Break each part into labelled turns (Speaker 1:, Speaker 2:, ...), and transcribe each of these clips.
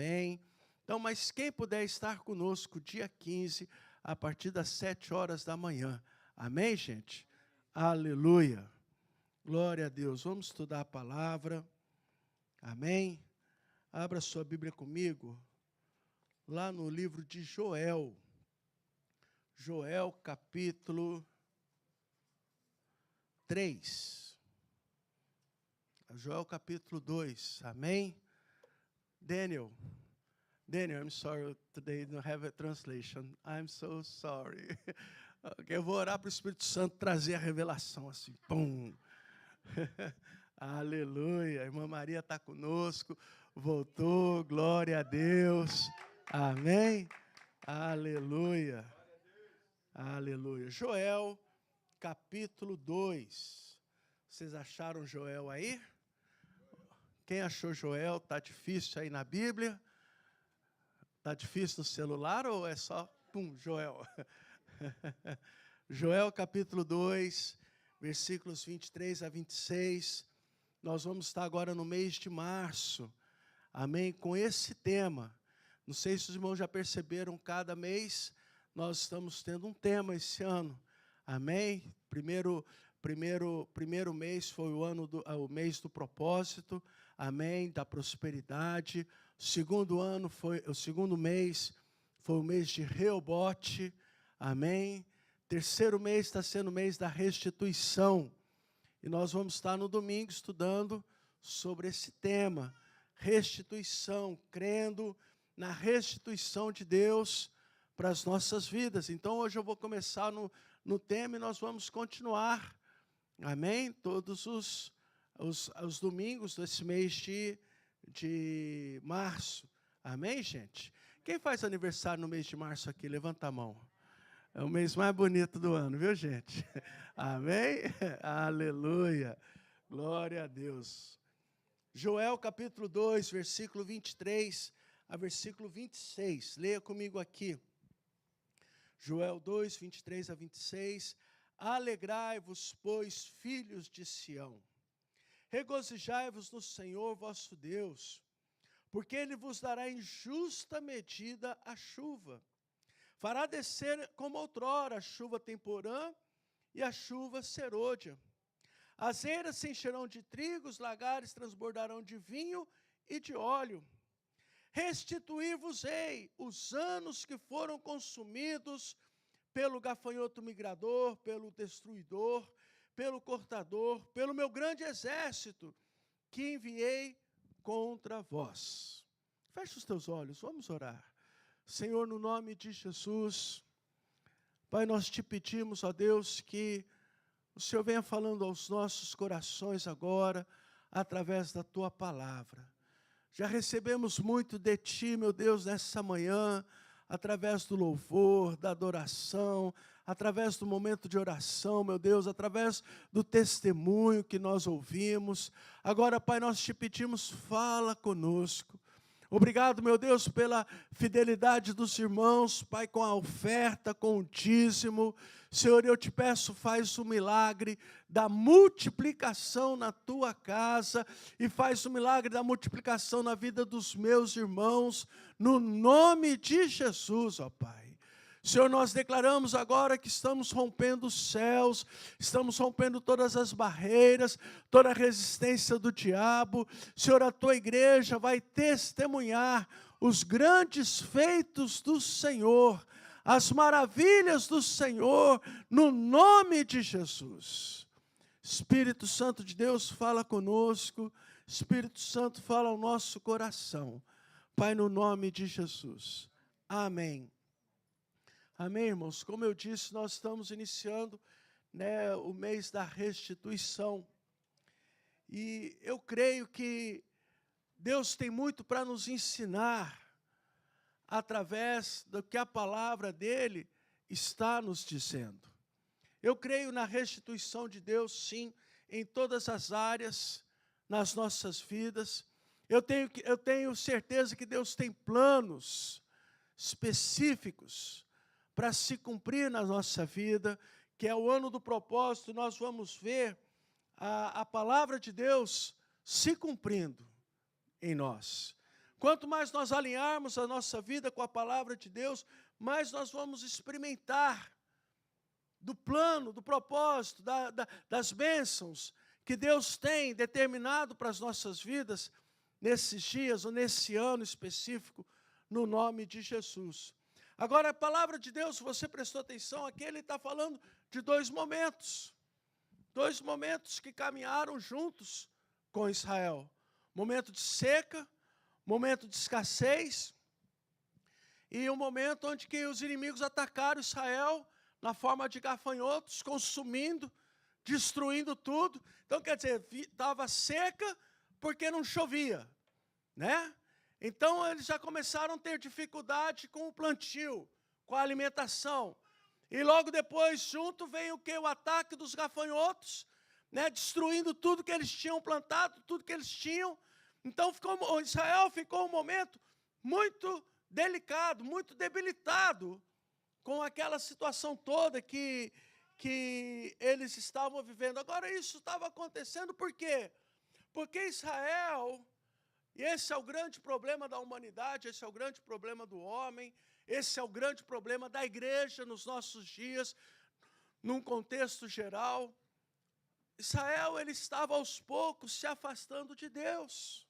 Speaker 1: também. Então, mas quem puder estar conosco dia 15, a partir das 7 horas da manhã. Amém, gente? Aleluia. Glória a Deus. Vamos estudar a palavra. Amém? Abra sua Bíblia comigo, lá no livro de Joel. Joel, capítulo 3. Joel, capítulo 2. Amém? Daniel, I'm sorry, today don't have a translation. I'm so sorry. Okay, eu vou orar para o Espírito Santo trazer a revelação assim. Pum. Aleluia. A irmã Maria está conosco. Voltou. Glória a Deus. Amém. Aleluia. Aleluia. Joel, capítulo 2. Vocês acharam Joel aí? Quem achou Joel? Está difícil aí na Bíblia? Está difícil no celular ou é só, pum, Joel? Joel, capítulo 2, versículos 23 a 26. Nós vamos estar agora no mês de março, amém? Com esse tema. Não sei se os irmãos já perceberam, cada mês nós estamos tendo um tema esse ano, amém? Primeiro mês foi o mês do propósito, amém? Da prosperidade. O segundo mês foi o mês de Reobote, amém? Terceiro mês está sendo o mês da restituição. E nós vamos estar no domingo estudando sobre esse tema, restituição, crendo na restituição de Deus para as nossas vidas. Então, hoje eu vou começar no tema e nós vamos continuar, amém? Todos os domingos desse mês de março. Amém, gente? Quem faz aniversário no mês de março aqui? Levanta a mão. É o mês mais bonito do ano, viu, gente? Amém? Aleluia. Glória a Deus. Joel, capítulo 2, versículo 23 a versículo 26. Leia comigo aqui. Joel 2, 23 a 26. Alegrai-vos, pois, filhos de Sião. Regozijai-vos no Senhor vosso Deus, porque Ele vos dará em justa medida a chuva. Fará descer como outrora a chuva temporã e a chuva serôdia. As eiras se encherão de trigo, os lagares transbordarão de vinho e de óleo. Restituir-vos-ei os anos que foram consumidos pelo gafanhoto migrador, pelo destruidor, pelo cortador, pelo meu grande exército que enviei contra vós. Feche os teus olhos, vamos orar. Senhor, no nome de Jesus, Pai, nós te pedimos, ó Deus, que o Senhor venha falando aos nossos corações agora, através da Tua palavra. Já recebemos muito de Ti, meu Deus, nessa manhã, através do louvor, da adoração, através do momento de oração, meu Deus, através do testemunho que nós ouvimos. Agora, Pai, nós te pedimos, fala conosco. Obrigado, meu Deus, pela fidelidade dos irmãos, Pai, com a oferta, com o dízimo. Senhor, eu te peço, faz o milagre da multiplicação na tua casa e faz o milagre da multiplicação na vida dos meus irmãos, no nome de Jesus, ó Pai. Senhor, nós declaramos agora que estamos rompendo os céus, estamos rompendo todas as barreiras, toda a resistência do diabo. Senhor, a tua igreja vai testemunhar os grandes feitos do Senhor, as maravilhas do Senhor, no nome de Jesus. Espírito Santo de Deus, fala conosco. Espírito Santo, fala ao nosso coração. Pai, no nome de Jesus. Amém. Amém, irmãos? Como eu disse, nós estamos iniciando, o mês da restituição. E eu creio que Deus tem muito para nos ensinar, através do que a palavra dEle está nos dizendo. Eu creio na restituição de Deus, sim, em todas as áreas, nas nossas vidas. Eu tenho certeza que Deus tem planos específicos para se cumprir na nossa vida, que é o ano do propósito. Nós vamos ver a palavra de Deus se cumprindo em nós. Quanto mais nós alinharmos a nossa vida com a palavra de Deus, mais nós vamos experimentar do plano, do propósito, das bênçãos que Deus tem determinado para as nossas vidas nesses dias ou nesse ano específico, no nome de Jesus. Agora, a palavra de Deus, se você prestou atenção, aqui ele está falando de dois momentos que caminharam juntos com Israel. Momento de seca, momento de escassez, e um momento onde que os inimigos atacaram Israel na forma de gafanhotos, consumindo, destruindo tudo. Então, quer dizer, estava seca porque não chovia, né? Então, eles já começaram a ter dificuldade com o plantio, com a alimentação. E logo depois, junto, vem o quê? O ataque dos gafanhotos, né? Destruindo tudo que eles tinham plantado, tudo que eles tinham. Então, Israel ficou um momento muito delicado, muito debilitado com aquela situação toda que eles estavam vivendo. Agora, isso estava acontecendo por quê? Porque Israel, e esse é o grande problema da humanidade, esse é o grande problema do homem, esse é o grande problema da igreja nos nossos dias, num contexto geral. Israel, ele estava aos poucos se afastando de Deus.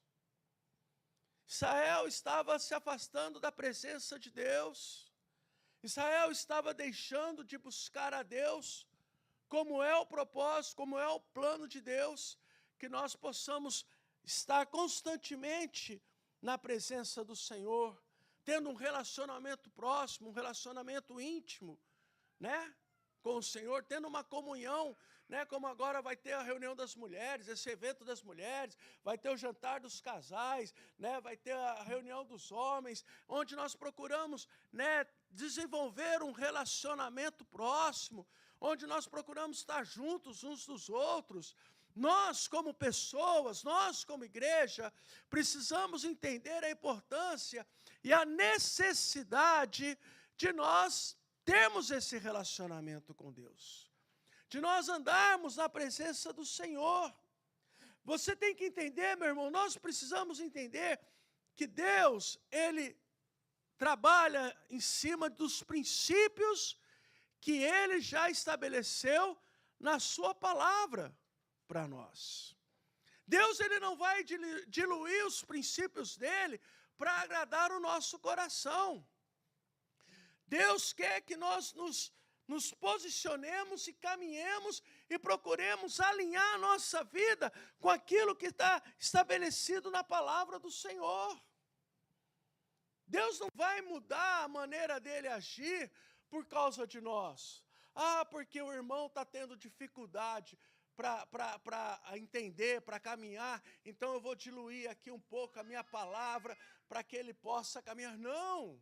Speaker 1: Israel estava se afastando da presença de Deus. Israel estava deixando de buscar a Deus, como é o propósito, como é o plano de Deus, que nós possamos estar constantemente na presença do Senhor, tendo um relacionamento próximo, um relacionamento íntimo, né, com o Senhor, tendo uma comunhão, né, como agora vai ter a reunião das mulheres, esse evento das mulheres, vai ter o jantar dos casais, né, vai ter a reunião dos homens, onde nós procuramos, né, desenvolver um relacionamento próximo, onde nós procuramos estar juntos uns dos outros. Nós, como pessoas, nós, como igreja, precisamos entender a importância e a necessidade de nós termos esse relacionamento com Deus, de nós andarmos na presença do Senhor. Você tem que entender, meu irmão, nós precisamos entender que Deus, Ele trabalha em cima dos princípios que Ele já estabeleceu na sua palavra para nós. Deus, Ele não vai diluir os princípios dEle para agradar o nosso coração. Deus quer que nós nos posicionemos e caminhemos e procuremos alinhar a nossa vida com aquilo que está estabelecido na palavra do Senhor. Deus não vai mudar a maneira dele agir por causa de nós. Porque o irmão está tendo dificuldade para entender, para caminhar, então eu vou diluir aqui um pouco a minha palavra para que ele possa caminhar. Não!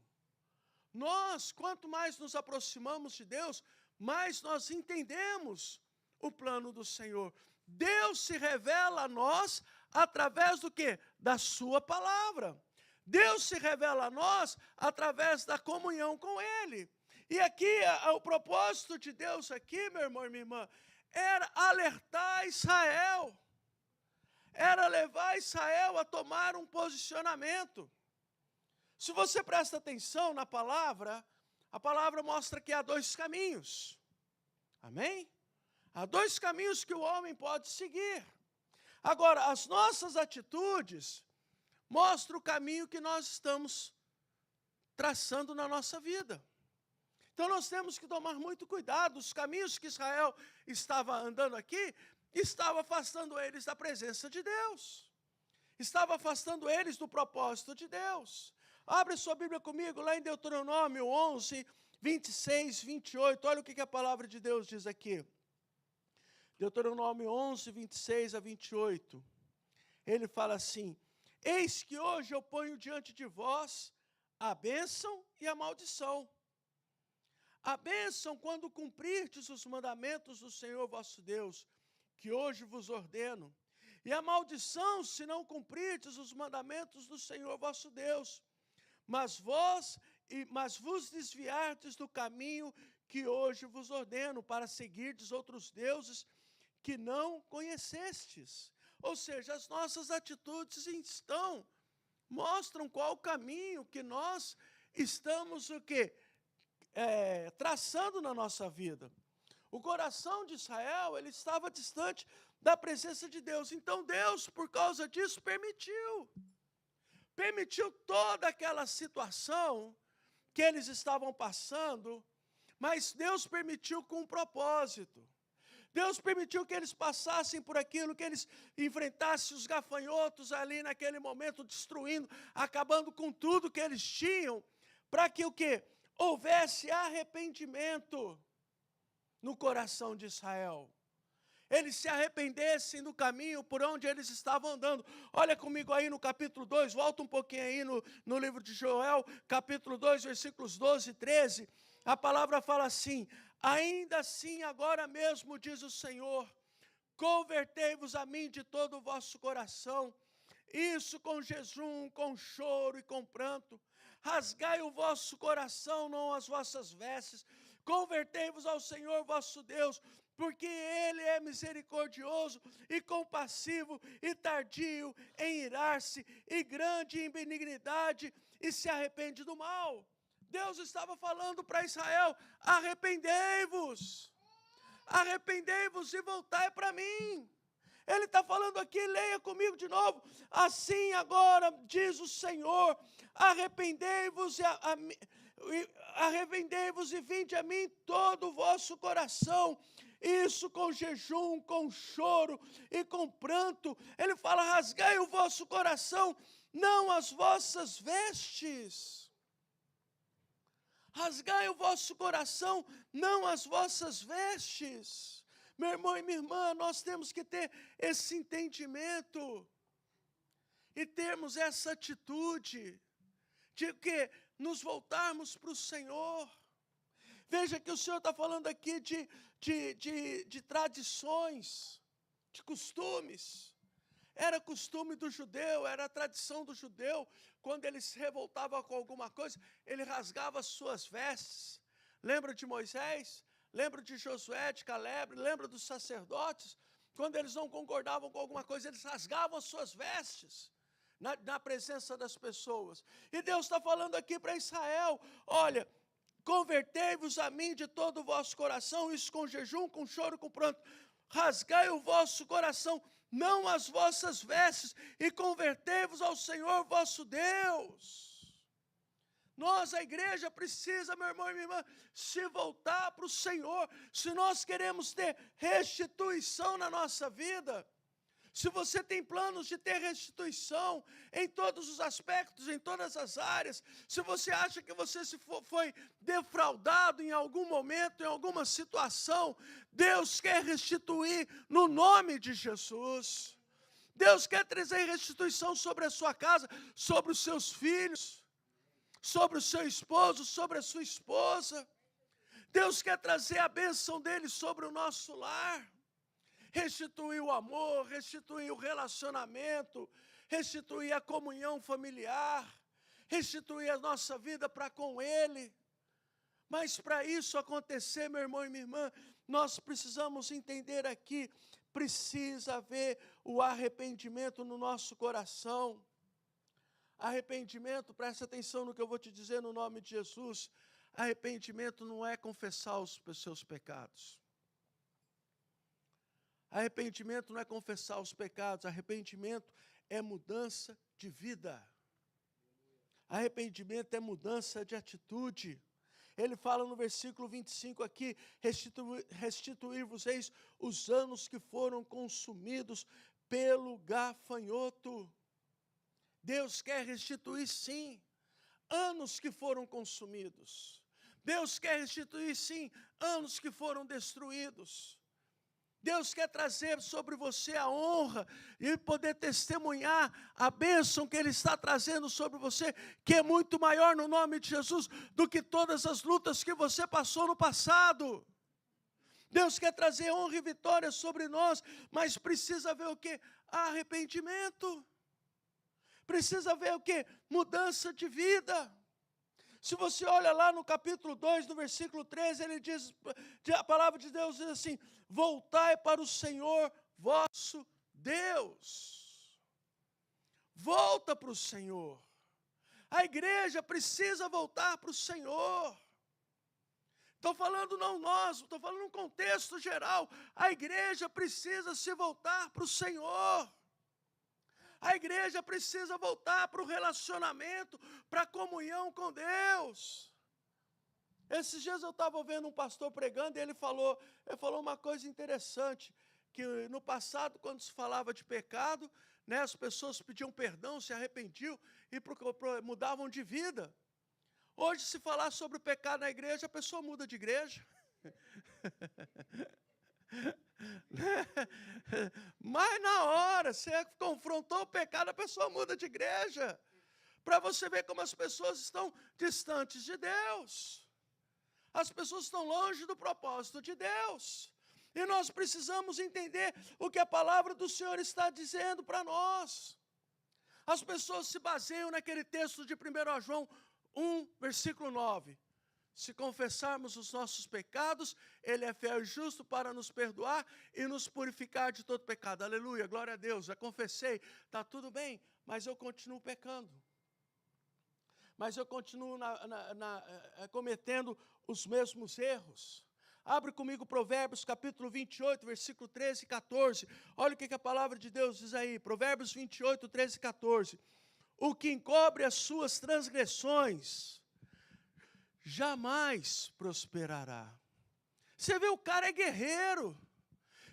Speaker 1: Nós, quanto mais nos aproximamos de Deus, mais nós entendemos o plano do Senhor. Deus se revela a nós através do quê? Da sua palavra. Deus se revela a nós através da comunhão com Ele. E aqui, o propósito de Deus aqui, meu irmão e minha irmã, era alertar Israel. Era levar Israel a tomar um posicionamento. Se você presta atenção na palavra, a palavra mostra que há dois caminhos. Amém? Há dois caminhos que o homem pode seguir. Agora, as nossas atitudes mostram o caminho que nós estamos traçando na nossa vida. Então, nós temos que tomar muito cuidado. Os caminhos que Israel estava andando aqui, estava afastando eles da presença de Deus. Estava afastando eles do propósito de Deus. Abre sua Bíblia comigo, lá em Deuteronômio 11, 26, 28. Olha o que a palavra de Deus diz aqui. Deuteronômio 11, 26 a 28. Ele fala assim: eis que hoje eu ponho diante de vós a bênção e a maldição. A bênção quando cumprirdes os mandamentos do Senhor vosso Deus, que hoje vos ordeno. E a maldição se não cumprirdes os mandamentos do Senhor vosso Deus. Mas vos desviardes do caminho que hoje vos ordeno, para seguirdes outros deuses que não conhecestes. Ou seja, as nossas atitudes estão mostram qual o caminho que nós estamos traçando na nossa vida. O coração de Israel, ele estava distante da presença de Deus. Então Deus, por causa disso, permitiu toda aquela situação que eles estavam passando, mas Deus permitiu com um propósito. Deus permitiu que eles passassem por aquilo, que eles enfrentassem os gafanhotos ali naquele momento, destruindo, acabando com tudo que eles tinham, para que o quê? Houvesse arrependimento no coração de Israel. Eles se arrependessem do caminho por onde eles estavam andando. Olha comigo aí no capítulo 2, volta um pouquinho aí no livro de Joel, capítulo 2, versículos 12 e 13. A palavra fala assim: ainda assim, agora mesmo, diz o Senhor, convertei-vos a mim de todo o vosso coração, isso com jejum, com choro e com pranto. Rasgai o vosso coração, não as vossas vestes. Convertei-vos ao Senhor vosso Deus, porque Ele é misericordioso e compassivo e tardio em irar-se e grande em benignidade e se arrepende do mal. Deus estava falando para Israel: arrependei-vos, arrependei-vos e voltai para mim. Ele está falando aqui, leia comigo de novo. Assim agora diz o Senhor: arrependei-vos e vinde a mim todo o vosso coração, isso com jejum, com choro e com pranto. Ele fala: rasgai o vosso coração, não as vossas vestes. Rasgai o vosso coração, não as vossas vestes. Meu irmão e minha irmã, nós temos que ter esse entendimento e termos essa atitude de que nos voltarmos para o Senhor. Veja que o Senhor está falando aqui de tradições, de costumes. Era costume do judeu, era a tradição do judeu, quando ele se revoltava com alguma coisa, ele rasgava as suas vestes. Lembra de Moisés? Lembra de Josué, de Caleb? Lembra dos sacerdotes? Quando eles não concordavam com alguma coisa, eles rasgavam as suas vestes na presença das pessoas. E Deus está falando aqui para Israel: olha, convertei-vos a mim de todo o vosso coração, isso com jejum, com choro, com pranto. Rasgai o vosso coração, não as vossas vestes, e convertei-vos ao Senhor vosso Deus. Nós, a igreja, precisa, meu irmão e minha irmã, se voltar para o Senhor. Se nós queremos ter restituição na nossa vida, se você tem planos de ter restituição em todos os aspectos, em todas as áreas, se você acha que você foi defraudado em algum momento, em alguma situação, Deus quer restituir no nome de Jesus. Deus quer trazer restituição sobre a sua casa, sobre os seus filhos, sobre o seu esposo, sobre a sua esposa. Deus quer trazer a bênção dele sobre o nosso lar. Restituir o amor, restituir o relacionamento, restituir a comunhão familiar, restituir a nossa vida para com Ele. Mas para isso acontecer, meu irmão e minha irmã, nós precisamos entender aqui, precisa haver o arrependimento no nosso coração. Arrependimento, presta atenção no que eu vou te dizer no nome de Jesus. Arrependimento não é confessar os seus pecados. Arrependimento não é confessar os pecados, arrependimento é mudança de vida. Arrependimento é mudança de atitude. Ele fala no versículo 25 aqui: restituir-vos-eis os anos que foram consumidos pelo gafanhoto. Deus quer restituir, sim, anos que foram consumidos. Deus quer restituir, sim, anos que foram destruídos. Deus quer trazer sobre você a honra e poder testemunhar a bênção que Ele está trazendo sobre você, que é muito maior no nome de Jesus do que todas as lutas que você passou no passado. Deus quer trazer honra e vitória sobre nós, mas precisa ver o quê? Arrependimento. Precisa ver o quê? Mudança de vida. Se você olha lá no capítulo 2, no versículo 13, ele diz, a palavra de Deus diz assim: voltai para o Senhor vosso Deus. volta para o Senhor. A igreja precisa voltar para o Senhor. Estou falando não nós, estou falando num contexto geral. A igreja precisa se voltar para o Senhor. A igreja precisa voltar para o relacionamento, para a comunhão com Deus. Esses dias eu estava vendo um pastor pregando e ele falou uma coisa interessante, que no passado, quando se falava de pecado, né, as pessoas pediam perdão, se arrependiam e mudavam de vida. Hoje, se falar sobre o pecado na igreja, a pessoa muda de igreja. Mas na hora, você confrontou o pecado, a pessoa muda de igreja. Para você ver como as pessoas estão distantes de Deus. As pessoas estão longe do propósito de Deus. E nós precisamos entender o que a palavra do Senhor está dizendo para nós. As pessoas se baseiam naquele texto de 1 João 1, versículo 9. Se confessarmos os nossos pecados, Ele é fiel e justo para nos perdoar e nos purificar de todo pecado. Aleluia, glória a Deus, já confessei, está tudo bem, mas eu continuo pecando. Mas eu continuo cometendo os mesmos erros. Abre comigo Provérbios capítulo 28, versículo 13 e 14. Olha o que a palavra de Deus diz aí. Provérbios 28, 13 e 14. O que encobre as suas transgressões jamais prosperará. Você vê, o cara é guerreiro.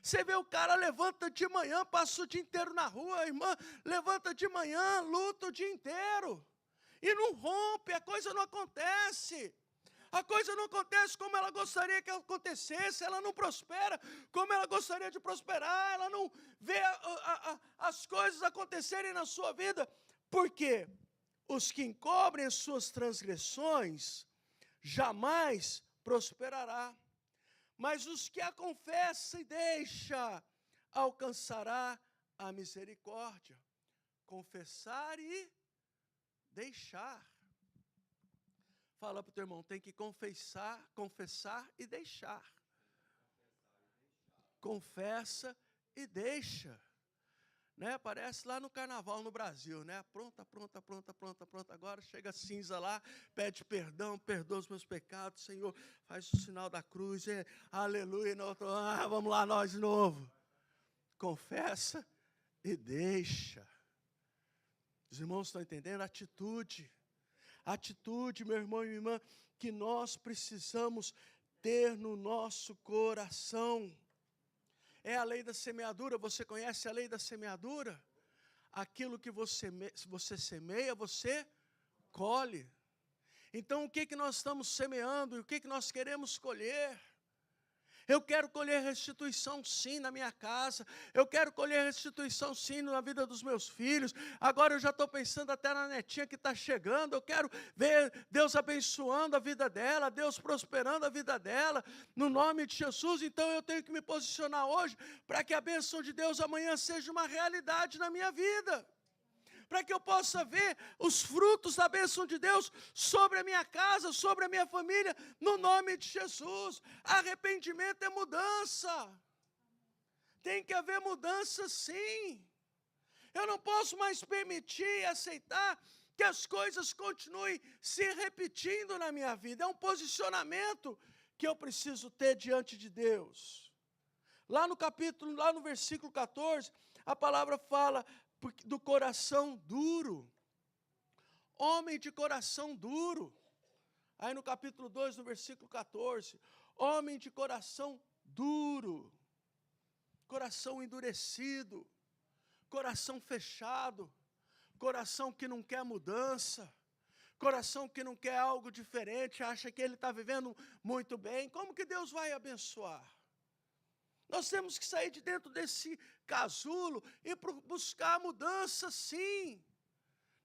Speaker 1: Você vê, o cara levanta de manhã, passa o dia inteiro na rua, a irmã levanta de manhã, luta o dia inteiro. E não rompe, a coisa não acontece. A coisa não acontece como ela gostaria que acontecesse, ela não prospera como ela gostaria de prosperar, ela não vê as coisas acontecerem na sua vida. Por quê? Os que encobrem as suas transgressões jamais prosperará, mas os que a confessam e deixam alcançará a misericórdia. Confessar e deixar. Fala para o teu irmão, tem que confessar e deixar. Confessa e deixa. Né? Aparece lá no carnaval no Brasil, né? Pronta. Agora chega a cinza lá, pede perdão, perdoa os meus pecados, Senhor, faz o sinal da cruz, aleluia, vamos lá nós de novo. Confessa e deixa. Os irmãos estão entendendo? Atitude, meu irmão e minha irmã, que nós precisamos ter no nosso coração. É a lei da semeadura, você conhece a lei da semeadura? Aquilo que você semeia, você colhe. Então, o que nós estamos semeando e o que nós queremos colher? Eu quero colher restituição sim na minha casa, eu quero colher restituição sim na vida dos meus filhos. Agora eu já estou pensando até na netinha que está chegando, eu quero ver Deus abençoando a vida dela, Deus prosperando a vida dela, no nome de Jesus. Então eu tenho que me posicionar hoje, para que a bênção de Deus amanhã seja uma realidade na minha vida. Para que eu possa ver os frutos da bênção de Deus sobre a minha casa, sobre a minha família, no nome de Jesus. Arrependimento é mudança. Tem que haver mudança sim. Eu não posso mais permitir e aceitar que as coisas continuem se repetindo na minha vida. É um posicionamento que eu preciso ter diante de Deus. Lá no versículo 14, a palavra fala do coração duro, homem de coração duro. Aí no capítulo 2, no versículo 14, homem de coração duro, coração endurecido, coração fechado, coração que não quer mudança, coração que não quer algo diferente, acha que ele está vivendo muito bem. Como que Deus vai abençoar? Nós temos que sair de dentro desse casulo e buscar mudança, sim,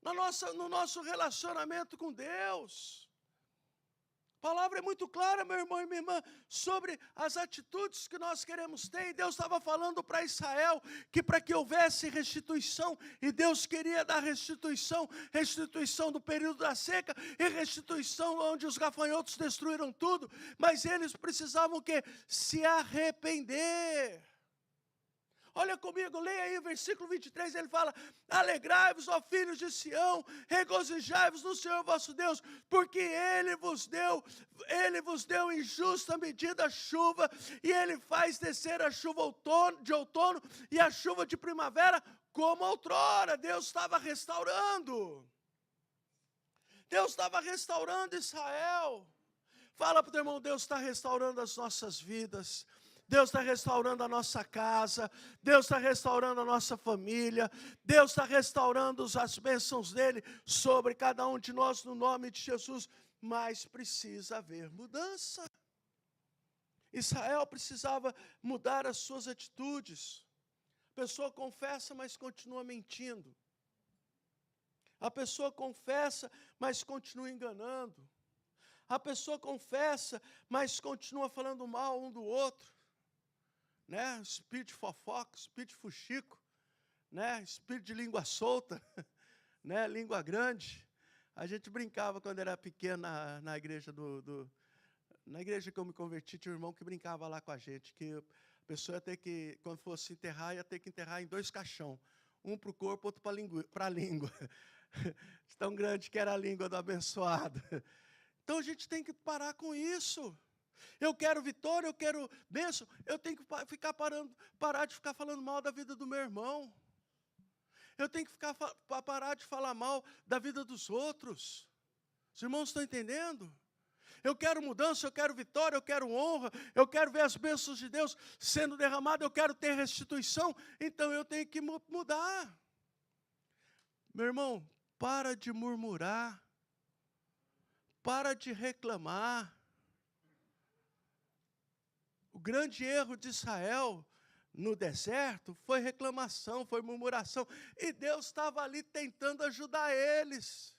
Speaker 1: no nosso relacionamento com Deus. A palavra é muito clara, meu irmão e minha irmã, sobre as atitudes que nós queremos ter. E Deus estava falando para Israel que para que houvesse restituição, e Deus queria dar restituição do período da seca, e restituição onde os gafanhotos destruíram tudo, mas eles precisavam o quê? Se arrepender. Olha comigo, leia aí o versículo 23, ele fala: alegrai-vos, ó filhos de Sião, regozijai-vos no Senhor vosso Deus, porque Ele vos deu em justa medida a chuva, e Ele faz descer a chuva de outono e a chuva de primavera, como outrora. Deus estava restaurando. Deus estava restaurando Israel. Fala para o teu irmão: Deus está restaurando as nossas vidas. Deus está restaurando a nossa casa, Deus está restaurando a nossa família, Deus está restaurando as bênçãos dEle sobre cada um de nós, no nome de Jesus, mas precisa haver mudança. Israel precisava mudar as suas atitudes. A pessoa confessa, mas continua mentindo. A pessoa confessa, mas continua enganando. A pessoa confessa, mas continua falando mal um do outro. Né? Espírito de fofoca, espírito de fuxico, né? Espírito de língua solta, né? Língua grande. A gente brincava quando era pequeno na igreja na igreja que eu me converti, tinha um irmão que brincava lá com a gente, que a pessoa ia ter que, quando fosse enterrar, ia ter que enterrar em 2 caixões. Um para o corpo, outro para a língua. Tão grande que era a língua do abençoado. Então a gente tem que parar com isso. Eu quero vitória, eu quero bênção, eu tenho que parar de ficar falando mal da vida do meu irmão. Eu tenho que parar de falar mal da vida dos outros. Os irmãos estão entendendo? Eu quero mudança, eu quero vitória, eu quero honra, eu quero ver as bênçãos de Deus sendo derramadas, eu quero ter restituição, então eu tenho que mudar. Meu irmão, para de murmurar, para de reclamar. O grande erro de Israel no deserto foi reclamação, foi murmuração. E Deus estava ali tentando ajudar eles.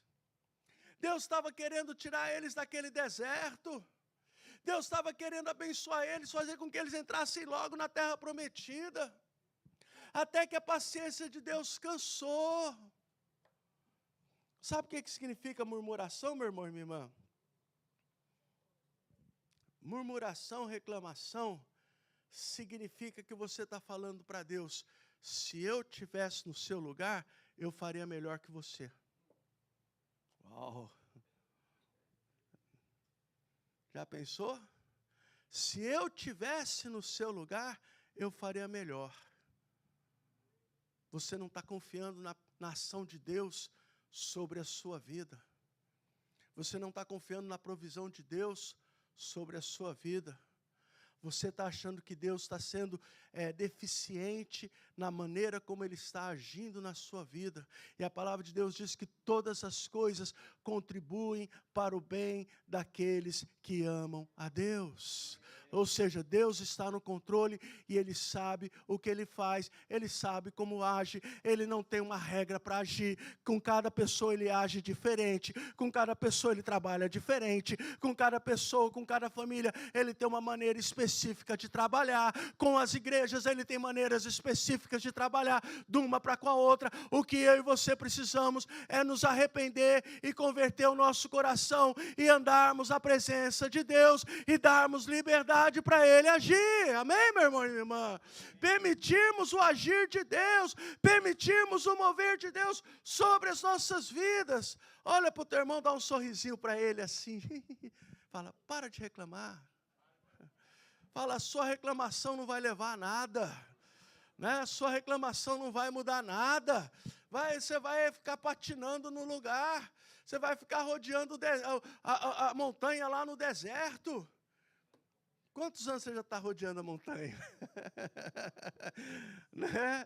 Speaker 1: Deus estava querendo tirar eles daquele deserto. Deus estava querendo abençoar eles, fazer com que eles entrassem logo na terra prometida. Até que a paciência de Deus cansou. Sabe o que significa murmuração, meu irmão e minha irmã? Murmuração, reclamação, significa que você está falando para Deus: se eu estivesse no seu lugar, eu faria melhor que você. Uau! Já pensou? Se eu estivesse no seu lugar, eu faria melhor. Você não está confiando na ação de Deus sobre a sua vida. Você não está confiando na provisão de Deus sobre a sua vida. Você está achando que Deus está sendo deficiente na maneira como Ele está agindo na sua vida. E a palavra de Deus diz que todas as coisas contribuem para o bem daqueles que amam a Deus. Ou seja, Deus está no controle e Ele sabe o que Ele faz, Ele sabe como age, Ele não tem uma regra para agir. Com cada pessoa Ele age diferente, com cada pessoa Ele trabalha diferente, com cada pessoa, com cada família Ele tem uma maneira específica de trabalhar. Com as igrejas Ele tem maneiras específicas de trabalhar, de uma para com a outra. O que eu e você precisamos é nos arrepender e converter o nosso coração e andarmos à presença de Deus e darmos liberdade para Ele agir. Amém, meu irmão e minha irmã? Permitirmos o agir de Deus, permitirmos o mover de Deus sobre as nossas vidas. Olha para o teu irmão, dá um sorrisinho para ele assim. Fala: para de reclamar. Fala: a sua reclamação não vai levar a nada. Né? A sua reclamação não vai mudar nada. Você vai ficar patinando no lugar. Você vai ficar rodeando a montanha lá no deserto. Quantos anos você já está rodeando a montanha? Né?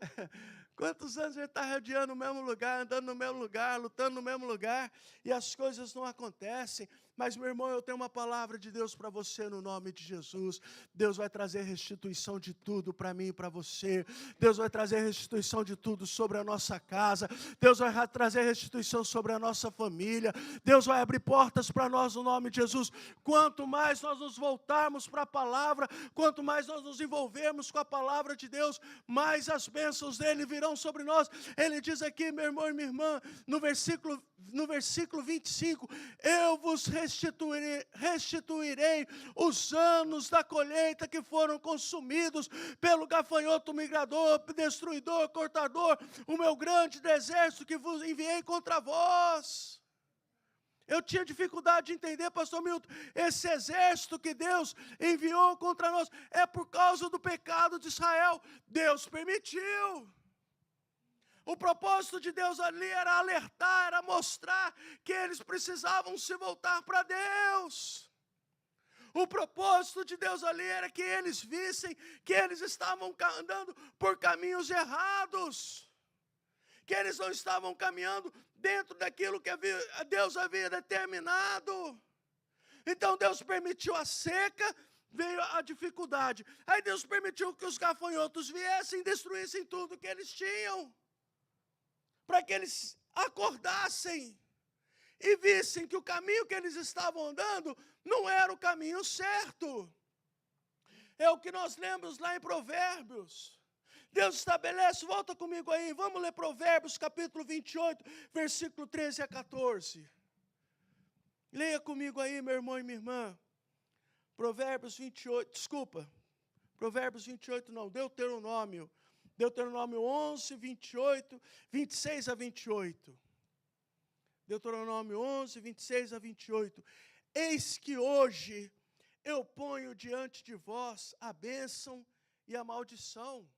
Speaker 1: Quantos anos você está rodeando o mesmo lugar, andando no mesmo lugar, lutando no mesmo lugar, e as coisas não acontecem? Mas, meu irmão, eu tenho uma palavra de Deus para você no nome de Jesus. Deus vai trazer restituição de tudo para mim e para você. Deus vai trazer restituição de tudo sobre a nossa casa. Deus vai trazer restituição sobre a nossa família. Deus vai abrir portas para nós no nome de Jesus. Quanto mais nós nos voltarmos para a palavra, quanto mais nós nos envolvermos com a palavra de Deus, mais as bênçãos dele virão retidão sobre nós. Ele diz aqui, meu irmão e minha irmã, no versículo 25, eu vos restituirei os anos da colheita que foram consumidos pelo gafanhoto migrador, destruidor, cortador, o meu grande exército que vos enviei contra vós. Eu tinha dificuldade de entender, pastor Milton, esse exército que Deus enviou contra nós é por causa do pecado de Israel. Deus permitiu. O propósito de Deus ali era alertar, era mostrar que eles precisavam se voltar para Deus. O propósito de Deus ali era que eles vissem que eles estavam andando por caminhos errados, que eles não estavam caminhando dentro daquilo que Deus havia determinado. Então Deus permitiu a seca, veio a dificuldade. Aí Deus permitiu que os gafanhotos viessem e destruíssem tudo que eles tinham, para que eles acordassem e vissem que o caminho que eles estavam andando não era o caminho certo. É o que nós lemos lá em Provérbios. Deus estabelece, volta comigo aí, vamos ler Provérbios capítulo 28, versículo 13 a 14. Leia comigo aí, meu irmão e minha irmã. Provérbios 28 não, Deuteronômio 11, 28, 26 a 28. Deuteronômio 11, 26 a 28. Eis que hoje eu ponho diante de vós a bênção e a maldição.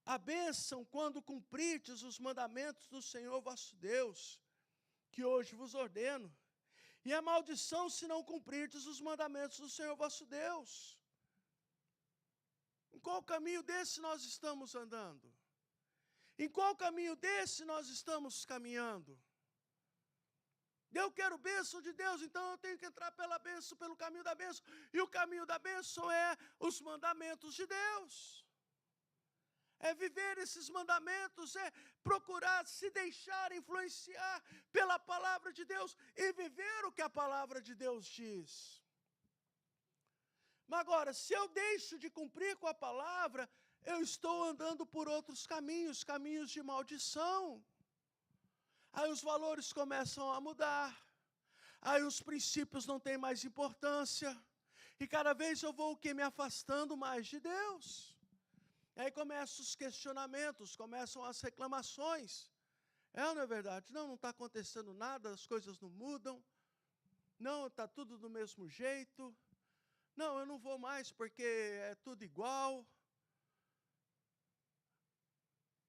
Speaker 1: A bênção quando cumprirdes os mandamentos do Senhor vosso Deus, que hoje vos ordeno, e a maldição se não cumprirdes os mandamentos do Senhor vosso Deus. Em qual caminho desse nós estamos andando? Em qual caminho desse nós estamos caminhando? Eu quero bênção de Deus, então eu tenho que entrar pela bênção, pelo caminho da bênção. E o caminho da bênção é os mandamentos de Deus. É viver esses mandamentos, é procurar se deixar influenciar pela palavra de Deus e viver o que a palavra de Deus diz. Mas agora, se eu deixo de cumprir com a palavra, eu estou andando por outros caminhos, caminhos de maldição. Aí os valores começam a mudar, aí os princípios não têm mais importância, e cada vez eu vou me afastando mais de Deus. Aí começam os questionamentos, começam as reclamações. Não é verdade? Não está acontecendo nada, as coisas não mudam. Não, está tudo do mesmo jeito. Não, eu não vou mais porque é tudo igual.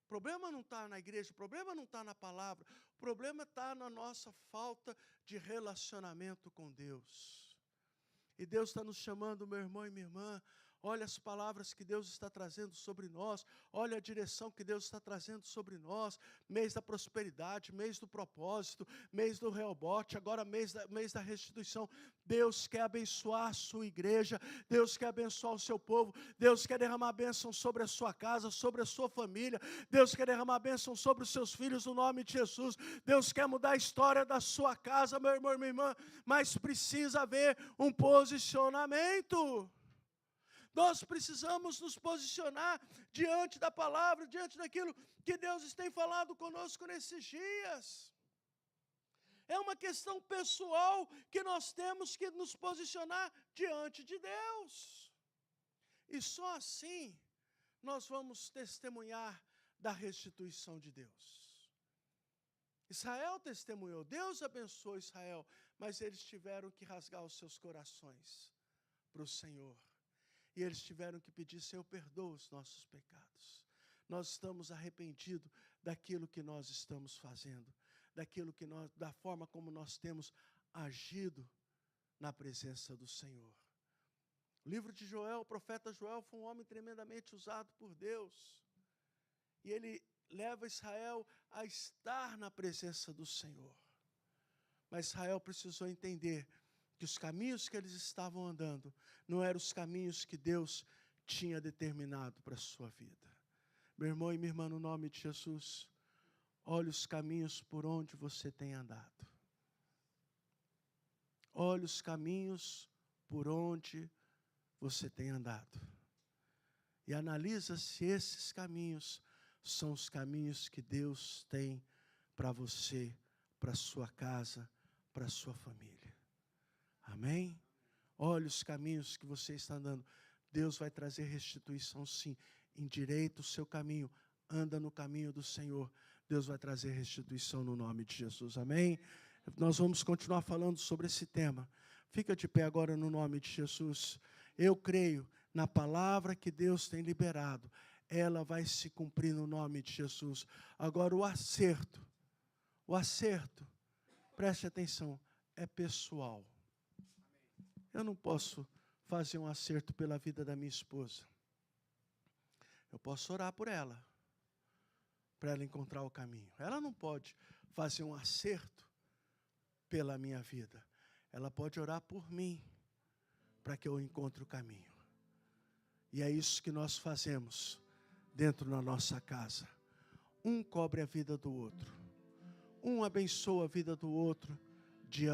Speaker 1: O problema não está na igreja, o problema não está na palavra. O problema está na nossa falta de relacionamento com Deus. E Deus está nos chamando, meu irmão e minha irmã. Olha as palavras que Deus está trazendo sobre nós. Olha a direção que Deus está trazendo sobre nós. Mês da prosperidade, mês do propósito, mês do Reobote, agora mês da restituição. Deus quer abençoar a sua igreja. Deus quer abençoar o seu povo. Deus quer derramar a bênção sobre a sua casa, sobre a sua família. Deus quer derramar a bênção sobre os seus filhos, no nome de Jesus. Deus quer mudar a história da sua casa, meu irmão e minha irmã. Mas precisa haver um posicionamento. Nós precisamos nos posicionar diante da palavra, diante daquilo que Deus tem falado conosco nesses dias. É uma questão pessoal que nós temos que nos posicionar diante de Deus. E só assim nós vamos testemunhar da restituição de Deus. Israel testemunhou, Deus abençoou Israel, mas eles tiveram que rasgar os seus corações para o Senhor. E eles tiveram que pedir, Senhor, perdoa os nossos pecados. Nós estamos arrependidos daquilo que nós estamos fazendo, da forma como nós temos agido na presença do Senhor. O livro de Joel, o profeta Joel, foi um homem tremendamente usado por Deus. E ele leva Israel a estar na presença do Senhor. Mas Israel precisou entender que os caminhos que eles estavam andando não eram os caminhos que Deus tinha determinado para a sua vida. Meu irmão e minha irmã, no nome de Jesus, olhe os caminhos por onde você tem andado. Olhe os caminhos por onde você tem andado. E analisa se esses caminhos são os caminhos que Deus tem para você, para sua casa, para sua família. Amém? Olha os caminhos que você está andando. Deus vai trazer restituição, sim. Endireita o seu caminho. Anda no caminho do Senhor. Deus vai trazer restituição no nome de Jesus. Amém? Nós vamos continuar falando sobre esse tema. Fica de pé agora no nome de Jesus. Eu creio na palavra que Deus tem liberado. Ela vai se cumprir no nome de Jesus. Agora o acerto, preste atenção, é pessoal. Eu não posso fazer um acerto pela vida da minha esposa. Eu posso orar por ela, para ela encontrar o caminho. Ela não pode fazer um acerto pela minha vida. Ela pode orar por mim, para que eu encontre o caminho. E é isso que nós fazemos dentro da nossa casa. Um cobre a vida do outro. Um abençoa a vida do outro diante